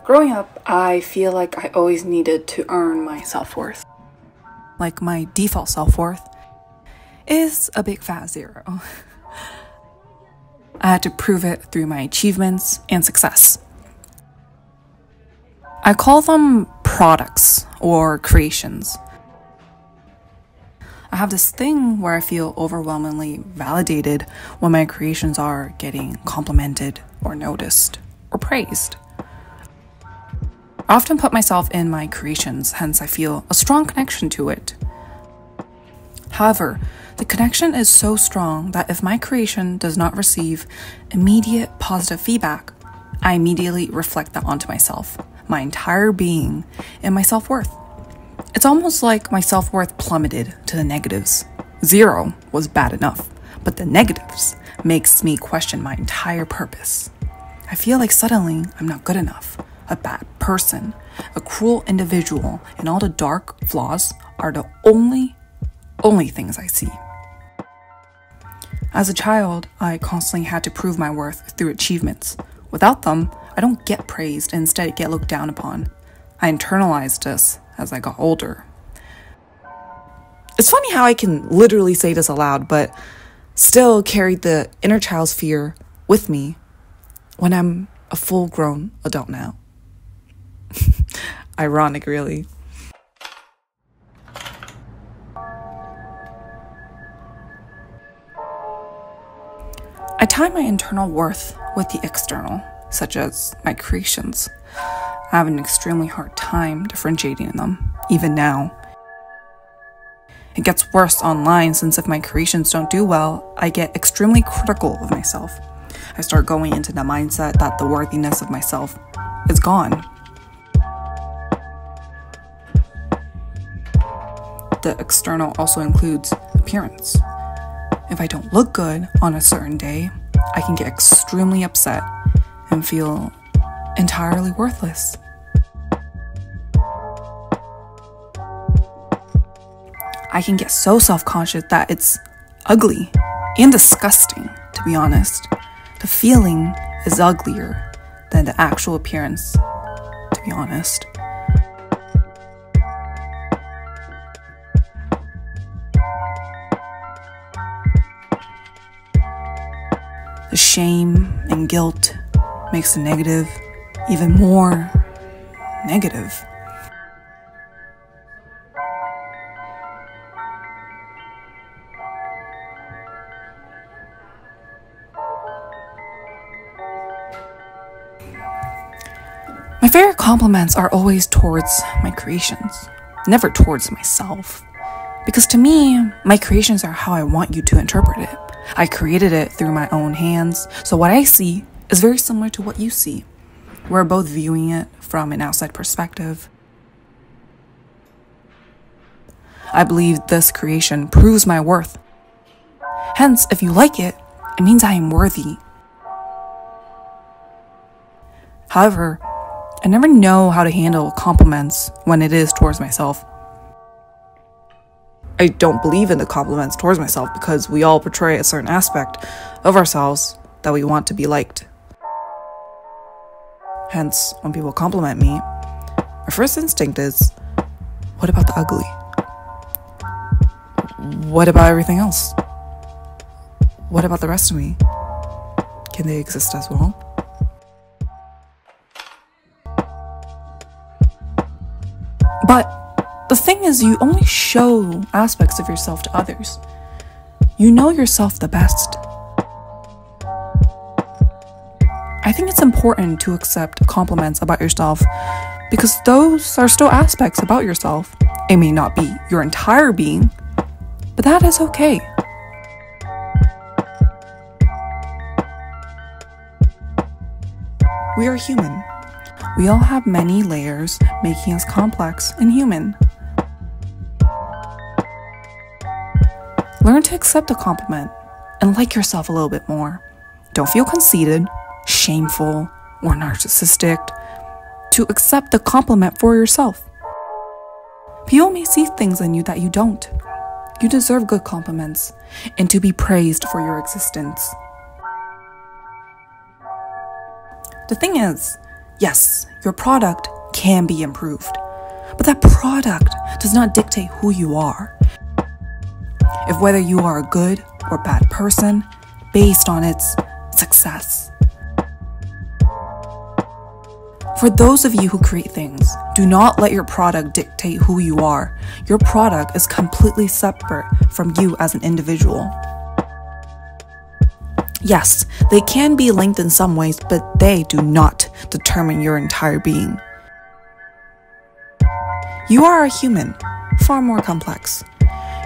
Growing up, I feel like I always needed to earn my self-worth. Like my default self-worth is a big fat 0. I had to prove it through my achievements and success. I call them products or creations. I have this thing where I feel overwhelmingly validated when my creations are getting complimented or noticed or praised. I often put myself in my creations, hence I feel a strong connection to it. However, the connection is so strong that if my creation does not receive immediate positive feedback, I immediately reflect that onto myself, my entire being, and my self-worth. It's almost like my self-worth plummeted to the negatives. 0 was bad enough, but the negatives makes me question my entire purpose. I feel like suddenly I'm not good enough, a bad person, a cruel individual, and all the dark flaws are the only things I see. As a child, I constantly had to prove my worth through achievements. Without them, I don't get praised and instead get looked down upon. I internalized this as I got older. It's funny how I can literally say this aloud, but still carried the inner child's fear with me when I'm a full-grown adult now. Ironic, really. I tie my internal worth with the external, such as my creations. I have an extremely hard time differentiating them, even now. It gets worse online since if my creations don't do well, I get extremely critical of myself. I start going into the mindset that the worthiness of myself is gone. The external also includes appearance. If I don't look good on a certain day, I can get extremely upset and feel entirely worthless. I can get so self-conscious that it's ugly and disgusting, to be honest. The feeling is uglier than the actual appearance, to be honest. The shame and guilt makes the negative even more negative. My favorite compliments are always towards my creations, never towards myself. Because to me, my creations are how I want you to interpret it. I created it through my own hands, so what I see is very similar to what you see. We're both viewing it from an outside perspective. I believe this creation proves my worth. Hence, if you like it, it means I am worthy. However, I never know how to handle compliments when it is towards myself. I don't believe in the compliments towards myself because we all portray a certain aspect of ourselves that we want to be liked. Hence, when people compliment me, my first instinct is, what about the ugly? What about everything else? What about the rest of me? Can they exist as well? But the thing is, you only show aspects of yourself to others. You know yourself the best. I think it's important to accept compliments about yourself because those are still aspects about yourself. It may not be your entire being, but that is okay. We are human. We all have many layers, making us complex and human. Learn to accept a compliment and like yourself a little bit more. Don't feel conceited, shameful, or narcissistic to accept the compliment for yourself. People may see things in you that you don't. You deserve good compliments and to be praised for your existence. The thing is, Yes, your product can be improved, but that product does not dictate who you are. If whether you are a good or bad person based on its success. For those of you who create things, do not let your product dictate who you are. Your product is completely separate from you as an individual. Yes, they can be linked in some ways, but they do not determine your entire being. You are a human, far more complex.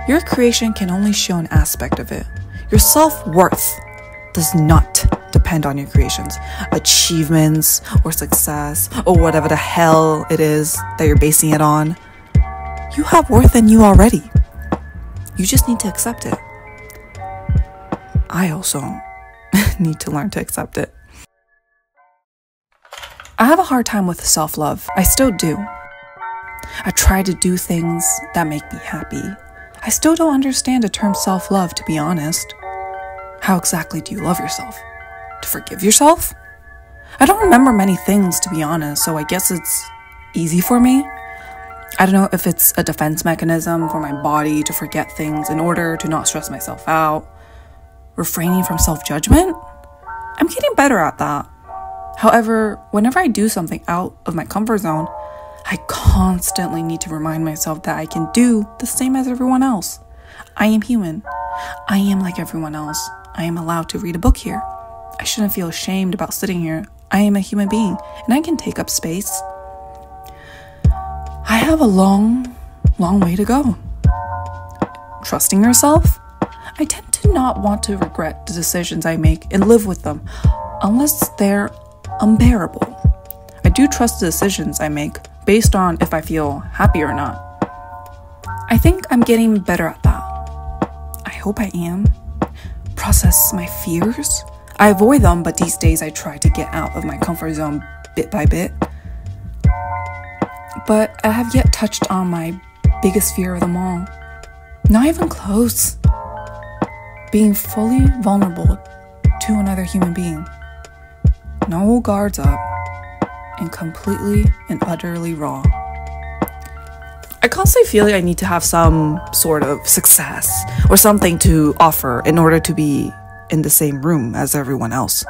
Your creation can only show an aspect of it. Your self-worth does not depend on your creations, achievements, or success, or whatever the hell it is that you're basing it on. You have worth in you already. You just need to accept it. I also need to learn to accept it. I have a hard time with self-love. I still do. I try to do things that make me happy. I still don't understand the term self-love, to be honest. How exactly do you love yourself? To forgive yourself? I don't remember many things, to be honest, so I guess it's easy for me. I don't know if it's a defense mechanism for my body to forget things in order to not stress myself out. Refraining from self-judgment? I'm getting better at that. However, whenever I do something out of my comfort zone, I constantly need to remind myself that I can do the same as everyone else. I am human. I am like everyone else. I am allowed to read a book here. I shouldn't feel ashamed about sitting here. I am a human being, and I can take up space. I have a long way to go. Trusting yourself? I tend to not want to regret the decisions I make and live with them, unless they're unbearable. I do trust the decisions I make based on if I feel happy or not. I think I'm getting better at that. I hope I am. Process my fears. I avoid them, but these days I try to get out of my comfort zone bit by bit. But I have yet touched on my biggest fear of them all. Not even close. Being fully vulnerable to another human being. No guards up. And completely and utterly raw. I constantly feel like I need to have some sort of success or something to offer in order to be in the same room as everyone else.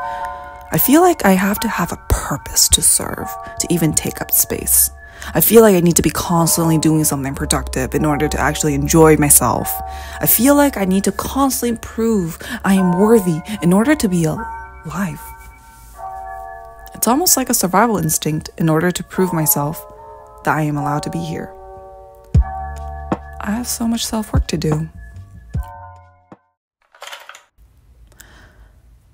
I feel like I have to have a purpose to serve, to even take up space. I feel like I need to be constantly doing something productive in order to actually enjoy myself. I feel like I need to constantly prove I am worthy in order to be alive. It's almost like a survival instinct in order to prove myself that I am allowed to be here. I have so much self-work to do.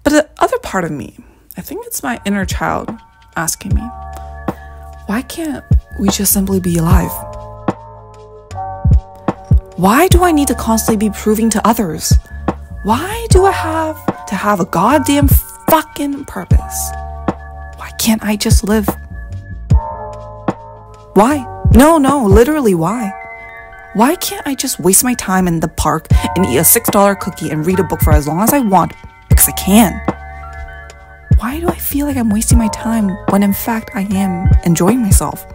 But the other part of me, I think it's my inner child asking me, why can't we just simply be alive? Why do I need to constantly be proving to others? Why do I have to have a goddamn fucking purpose? Why can't I just live? Why? No, literally why? Why can't I just waste my time in the park and eat a $6 cookie and read a book for as long as I want? Because I can. Why do I feel like I'm wasting my time when in fact I am enjoying myself?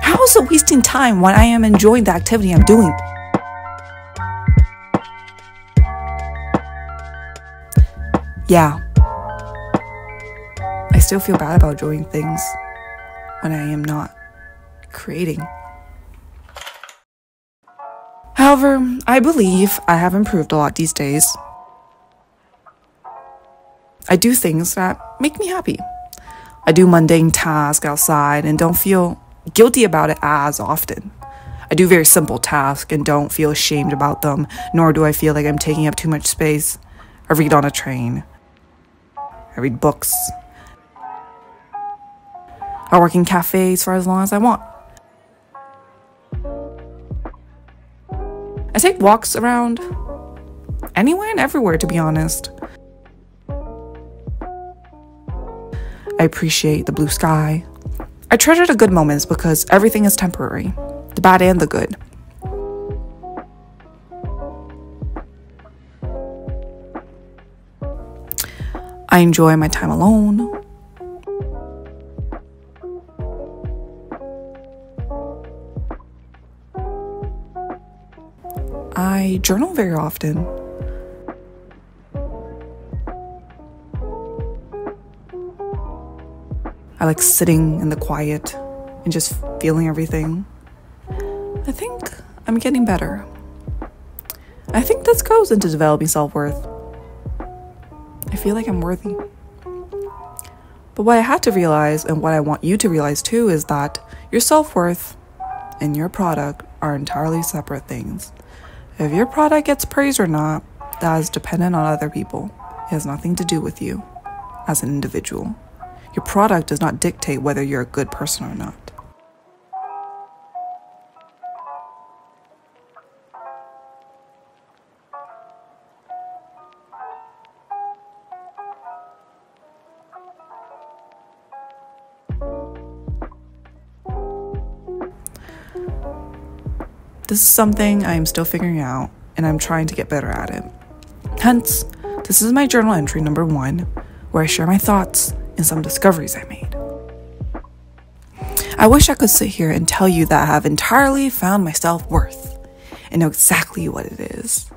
How is it wasting time when I am enjoying the activity I'm doing? Yeah. I still feel bad about enjoying things when I am not creating. However, I believe I have improved a lot these days. I do things that make me happy. I do mundane tasks outside and don't feel guilty about it as often. I do very simple tasks and don't feel ashamed about them, nor do I feel like I'm taking up too much space. I read on a train. I read books. I work in cafes for as long as I want. I take walks around anywhere and everywhere, to be honest. I appreciate the blue sky. I treasure the good moments because everything is temporary, the bad and the good. I enjoy my time alone. I journal very often. I like sitting in the quiet and just feeling everything. I think I'm getting better. I think this goes into developing self-worth. I feel like I'm worthy. But what I had to realize, and what I want you to realize too, is that your self-worth and your product are entirely separate things. If your product gets praised or not, that is dependent on other people. It has nothing to do with you as an individual. Your product does not dictate whether you're a good person or not. This is something I am still figuring out, and I'm trying to get better at it. Hence, this is my journal entry number 1, where I share my thoughts and some discoveries I made. I wish I could sit here and tell you that I have entirely found my self-worth and know exactly what it is.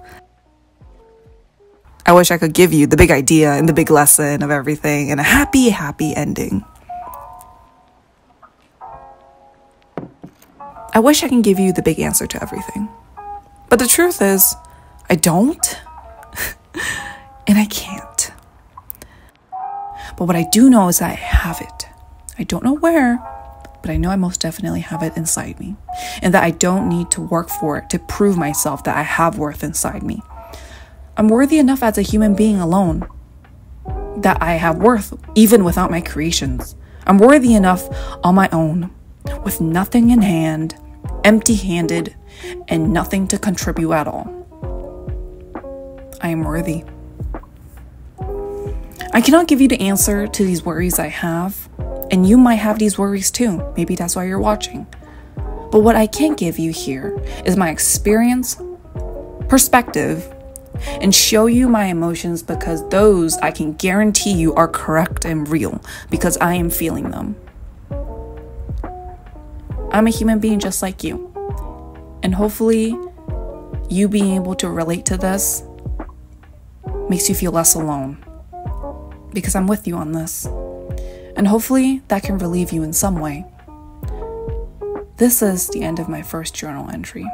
I wish I could give you the big idea and the big lesson of everything and a happy, happy ending. I wish I can give you the big answer to everything. But the truth is, I don't, and I can't. But what I do know is that I have it. I don't know where, but I know I most definitely have it inside me. And that I don't need to work for it to prove myself that I have worth inside me. I'm worthy enough as a human being alone. That I have worth even without my creations. I'm worthy enough on my own, with nothing in hand, empty-handed, and nothing to contribute at all. I am worthy. I cannot give you the answer to these worries I have, and you might have these worries too. Maybe that's why you're watching. But what I can give you here is my experience, perspective, and show you my emotions, because those I can guarantee you are correct and real because I am feeling them. I'm a human being just like you. And hopefully, you being able to relate to this makes you feel less alone. Because I'm with you on this. And hopefully, that can relieve you in some way. This is the end of my first journal entry.